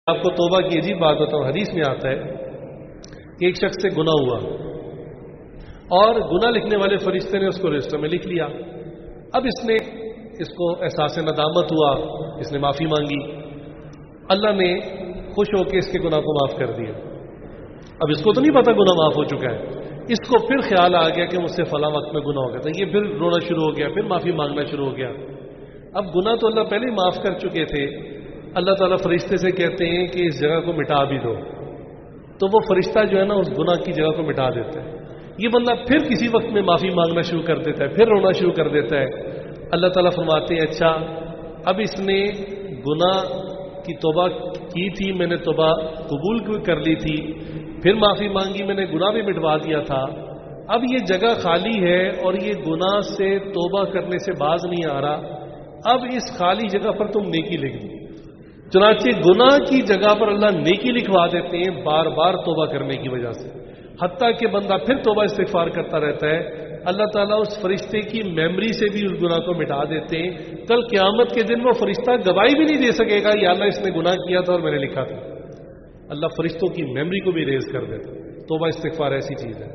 آپ کو توبہ کی عجیب بات بتاؤں، حدیث میں آتا ہے کہ ایک شخص سے گناہ ہوا اور گناہ لکھنے والے فرشتے نے اس کو رجسٹر میں لکھ لیا. اب اس کو احساس ندامت ہوا، اس نے معافی مانگی، اللہ نے خوش ہو کے اس کے گناہ کو معاف کر دیا. اب اس کو تو نہیں پتا گناہ معاف ہو چکا ہے، اس کو پھر خیال آ گیا کہ مجھ سے فلاں وقت میں گناہ ہو گیا تھا، یہ پھر رونا شروع ہو گیا، پھر معافی مانگنا شروع ہو گیا. اب گناہ تو اللہ پہلے ہی معاف کر چکے تھے. اللہ تعالیٰ فرشتے سے کہتے ہیں کہ اس جگہ کو مٹا بھی دو، تو وہ فرشتہ جو ہے نا اس گناہ کی جگہ کو مٹا دیتا ہے. یہ بندہ پھر کسی وقت میں معافی مانگنا شروع کر دیتا ہے، پھر رونا شروع کر دیتا ہے. اللہ تعالیٰ فرماتے ہیں اچھا اب اس نے گناہ کی توبہ کی تھی، میں نے توبہ قبول کر لی تھی، پھر معافی مانگی، میں نے گناہ بھی مٹوا دیا تھا، اب یہ جگہ خالی ہے اور یہ گناہ سے توبہ کرنے سے باز نہیں آ رہا، اب اس خالی جگہ پر تم نیکی لکھ دو. چنانچہ گناہ کی جگہ پر اللہ نیکی لکھوا دیتے ہیں بار بار توبہ کرنے کی وجہ سے، حتیٰ کہ بندہ پھر توبہ استغفار کرتا رہتا ہے. اللہ تعالیٰ اس فرشتے کی میموری سے بھی اس گناہ کو مٹا دیتے ہیں. کل قیامت کے دن وہ فرشتہ گواہی بھی نہیں دے سکے گا یا اللہ اس نے گناہ کیا تھا اور میں نے لکھا تھا. اللہ فرشتوں کی میموری کو بھی ریز کر دیتا. توبہ استغفار ایسی چیز ہے.